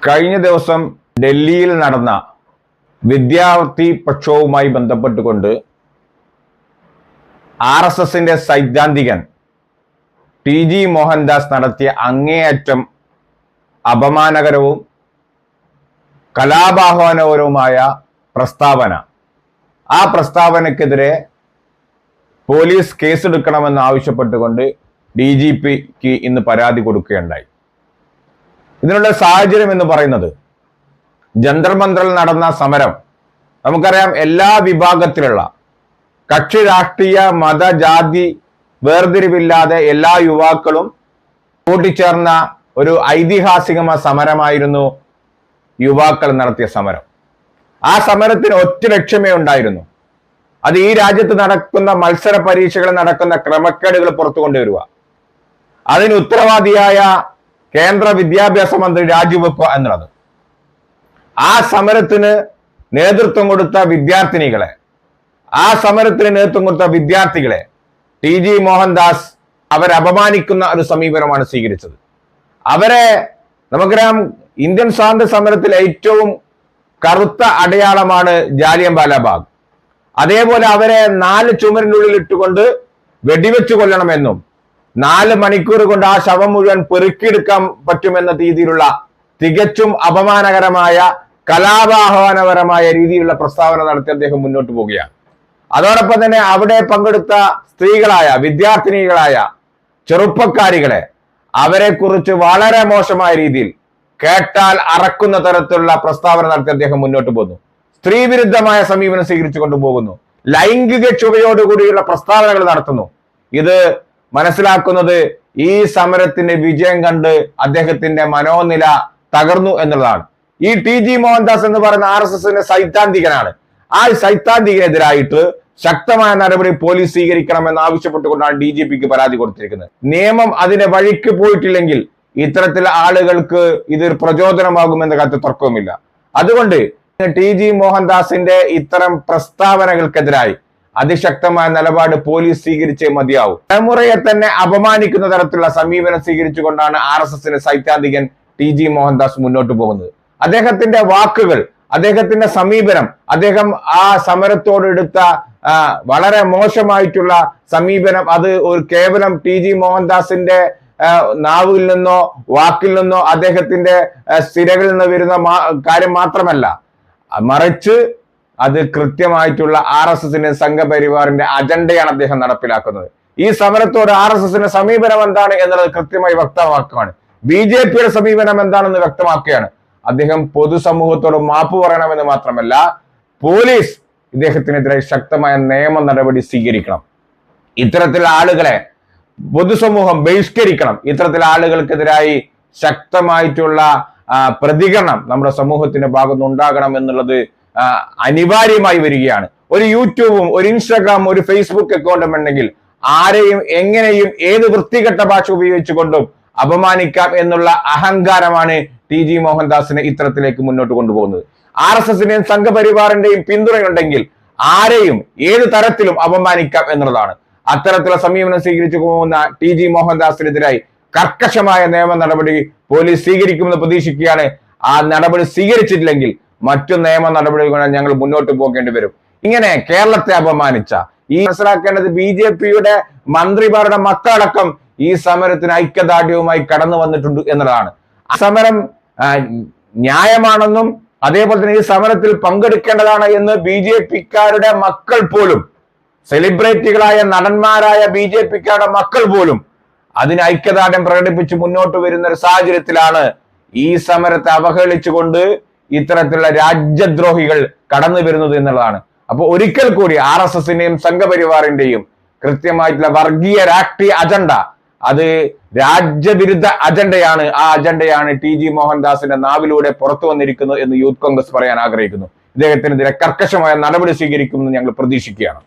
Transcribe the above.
കഴിഞ്ഞ ദിവസം ഡൽഹിയിൽ നടന്ന വിദ്യാർത്ഥി പക്ഷവുമായി ബന്ധപ്പെട്ടുകൊണ്ട് RSSന്റെ സൈദ്ധാന്തികൻ TG മോഹൻദാസ് നടത്തിയ അങ്ങേയറ്റം അപമാനകരവും കലാപാഹ്വാനപരവുമായ പ്രസ്താവന, ആ പ്രസ്താവനക്കെതിരെ പോലീസ് കേസെടുക്കണമെന്ന് ആവശ്യപ്പെട്ടുകൊണ്ട് DGPക്ക് ഇന്ന് പരാതി കൊടുക്കുകയുണ്ടായി. ഇതിനുള്ള സാഹചര്യം എന്ന് പറയുന്നത്, ജന്തർ മന്ദറിൽ നടന്ന സമരം നമുക്കറിയാം. എല്ലാ വിഭാഗത്തിലുള്ള കക്ഷി രാഷ്ട്രീയ മത ജാതി വേർതിരിവില്ലാതെ എല്ലാ യുവാക്കളും കൂട്ടിച്ചേർന്ന ഒരു ഐതിഹാസികമായ സമരമായിരുന്നു യുവാക്കൾ നടത്തിയ സമരം. ആ സമരത്തിന് ഒറ്റ ലക്ഷ്യമേ ഉണ്ടായിരുന്നു, അത് ഈ രാജ്യത്ത് നടക്കുന്ന മത്സര പരീക്ഷകളിൽ നടക്കുന്ന ക്രമക്കേടുകൾ പുറത്തു കൊണ്ടുവരിക. അതിന് ഉത്തരവാദിയായ കേന്ദ്ര വിദ്യാഭ്യാസ മന്ത്രി രാജീവ് വെക്കുക എന്നുള്ളത്. ആ സമരത്തിന് നേതൃത്വം കൊടുത്ത വിദ്യാർത്ഥിനികളെ, ആ സമരത്തിന് നേതൃത്വം കൊടുത്ത വിദ്യാർത്ഥികളെ TG മോഹൻദാസ് അവരപമാനിക്കുന്ന ഒരു സമീപനമാണ് സ്വീകരിച്ചത്. അവരെ നമുക്കറിയാം, ഇന്ത്യൻ സ്വാതന്ത്ര്യ സമരത്തിൽ ഏറ്റവും കറുത്ത അടയാളമാണ് ജാലിയൻ വാലാബാഗ്. അതേപോലെ അവരെ 4 ചുമരിനുള്ളിൽ ഇട്ടുകൊണ്ട് വെടിവെച്ചു കൊല്ലണമെന്നും 4 മണിക്കൂർ കൊണ്ട് ആ ശവം മുഴുവൻ പെറുക്കിയെടുക്കാൻ പറ്റുമെന്ന രീതിയിലുള്ള തികച്ചും അപമാനകരമായ കലാപാഹ്വാനപരമായ രീതിയിലുള്ള പ്രസ്താവന നടത്തി അദ്ദേഹം മുന്നോട്ട് പോവുകയാണ്. അതോടൊപ്പം തന്നെ അവിടെ പങ്കെടുത്ത സ്ത്രീകളായ വിദ്യാർത്ഥിനികളായ ചെറുപ്പക്കാരികളെ അവരെ കുറിച്ച് വളരെ മോശമായ രീതിയിൽ കേട്ടാൽ അറക്കുന്ന തരത്തിലുള്ള പ്രസ്താവന നടത്തി അദ്ദേഹം മുന്നോട്ട് പോകുന്നു. സ്ത്രീ വിരുദ്ധമായ സമീപനം സ്വീകരിച്ചു കൊണ്ടുപോകുന്നു. ലൈംഗിക ചുവയോടുകൂടിയുള്ള പ്രസ്താവനകൾ നടത്തുന്നു. ഇത് മനസ്സിലാക്കുന്നത് ഈ സമരത്തിന്റെ വിജയം കണ്ട് അദ്ദേഹത്തിന്റെ മനോനില തകർന്നു എന്നുള്ളതാണ്. ഈ TG മോഹൻദാസ് എന്ന് പറയുന്ന RSSന്റെ സൈദ്ധാന്തികനാണ്. ആ സൈദ്ധാന്തികനെതിരായിട്ട് ശക്തമായ നടപടി പോലീസ് സ്വീകരിക്കണമെന്ന് ആവശ്യപ്പെട്ടുകൊണ്ടാണ് DGPക്ക് പരാതി കൊടുത്തിരിക്കുന്നത്. നിയമം അതിന്റെ വഴിക്ക് പോയിട്ടില്ലെങ്കിൽ ഇത്തരത്തിലുള്ള ആളുകൾക്ക് ഇത് പ്രചോദനമാകുമെന്ന കാര്യത്തിൽ തർക്കവുമില്ല. അതുകൊണ്ട് TG മോഹൻദാസിന്റെ ഇത്തരം പ്രസ്താവനകൾക്കെതിരായി അതിശക്തമായ നിലപാട് പോലീസ് സ്വീകരിച്ചേ മതിയാവും. തലമുറയെ തന്നെ അപമാനിക്കുന്ന തരത്തിലുള്ള സമീപനം സ്വീകരിച്ചുകൊണ്ടാണ് RSSന്റെ സൈദ്ധാന്തികൻ TG മോഹൻദാസ് മുന്നോട്ട് പോകുന്നത്. അദ്ദേഹത്തിന്റെ വാക്കുകൾ, അദ്ദേഹത്തിന്റെ സമീപനം, അദ്ദേഹം ആ സമരത്തോട് എടുത്ത വളരെ മോശമായിട്ടുള്ള സമീപനം, അത് ഒരു കേവലം TG മോഹൻദാസിന്റെ നാവിൽ നിന്നോ വാക്കിൽ നിന്നോ അദ്ദേഹത്തിന്റെ സ്ഥിരകളിൽ നിന്ന് വരുന്ന കാര്യം മാത്രമല്ല, മറിച്ച് അത് കൃത്യമായിട്ടുള്ള RSSന്റെ സംഘപരിവാറിന്റെ അജണ്ടയാണ് അദ്ദേഹം നടപ്പിലാക്കുന്നത്. ഈ സമരത്തോട് RSSന്റെ സമീപനം എന്താണ് എന്നുള്ളത് കൃത്യമായി വ്യക്തമാക്കുകയാണ്. BJPയുടെ സമീപനം എന്താണെന്ന് വ്യക്തമാക്കുകയാണ്. അദ്ദേഹം പൊതുസമൂഹത്തോട് മാപ്പ് പറയണമെന്ന് മാത്രമല്ല, പോലീസ് ഇദ്ദേഹത്തിനെതിരെ ശക്തമായ നിയമ നടപടി സ്വീകരിക്കണം. ഇത്തരത്തിലുള്ള ആളുകളെ പൊതുസമൂഹം ബഹിഷ്കരിക്കണം. ഇത്തരത്തിലുള്ള ആളുകൾക്കെതിരായി ശക്തമായിട്ടുള്ള പ്രതികരണം നമ്മുടെ സമൂഹത്തിന്റെ ഭാഗത്ത് ഉണ്ടാകണം എന്നുള്ളത് അനിവാര്യമായി വരികയാണ്. ഒരു യൂട്യൂബും ഒരു ഇൻസ്റ്റാഗ്രാമും ഒരു ഫേസ്ബുക്ക് അക്കൗണ്ടും ഉണ്ടെങ്കിൽ ആരെയും എങ്ങനെയും ഏത് വൃത്തികെട്ട ഭാഷ ഉപയോഗിച്ചുകൊണ്ടും അപമാനിക്കാം എന്നുള്ള അഹങ്കാരമാണ് TG മോഹൻദാസിനെ ഇത്തരത്തിലേക്ക് മുന്നോട്ട് കൊണ്ടുപോകുന്നത്. RSSന്റെയും സംഘപരിവാറിന്റെയും പിന്തുണയുണ്ടെങ്കിൽ ആരെയും ഏത് തരത്തിലും അപമാനിക്കാം എന്നുള്ളതാണ്. അത്തരത്തിലുള്ള സമീപനം സ്വീകരിച്ചു പോകുന്ന TG മോഹൻദാസിനെതിരായി കർക്കശമായ നിയമ നടപടി പോലീസ് സ്വീകരിക്കുമെന്ന് പ്രതീക്ഷിക്കുകയാണ്. ആ നടപടി സ്വീകരിച്ചിട്ടില്ലെങ്കിൽ മറ്റു നിയമ നടപടികൾ ഞങ്ങൾ മുന്നോട്ട് പോകേണ്ടി വരും. ഇങ്ങനെ കേരളത്തെ അപമാനിച്ച മനസ്സിലാക്കേണ്ടത് BJPയുടെ മന്ത്രിമാരുടെ മക്കളടക്കം ഈ സമരത്തിന് ഐക്യദാർഢ്യവുമായി കടന്നു വന്നിട്ടുണ്ട് എന്നുള്ളതാണ്. ആ സമരം ന്യായമാണെന്നും അതേപോലെ തന്നെ ഈ സമരത്തിൽ പങ്കെടുക്കേണ്ടതാണ് എന്ന് BJPക്കാരുടെ മക്കൾ പോലും, സെലിബ്രിറ്റികളായ നടന്മാരായ BJPക്കാരുടെ മക്കൾ പോലും അതിന് ഐക്യദാർഢ്യം പ്രകടിപ്പിച്ച് മുന്നോട്ട് വരുന്ന ഒരു സാഹചര്യത്തിലാണ് ഈ സമരത്തെ അവഹേളിച്ചുകൊണ്ട് ഇത്തരത്തിലുള്ള രാജ്യദ്രോഹികൾ കടന്നു വരുന്നത് എന്നുള്ളതാണ്. അപ്പൊ ഒരിക്കൽ കൂടി RSSന്റെയും സംഘപരിവാറിന്റെയും കൃത്യമായിട്ടുള്ള വർഗീയ രാഷ്ട്രീയ അജണ്ട, അത് രാജ്യവിരുദ്ധ അജണ്ടയാണ്. ആ അജണ്ടയാണ് TG മോഹൻദാസിന്റെ നാവിലൂടെ പുറത്തു വന്നിരിക്കുന്നത് എന്ന് യൂത്ത് കോൺഗ്രസ് പറയാൻ ആഗ്രഹിക്കുന്നു. ഇദ്ദേഹത്തിനെതിരെ കർക്കശമായ നടപടി സ്വീകരിക്കുമെന്ന് ഞങ്ങൾ പ്രതീക്ഷിക്കുകയാണ്.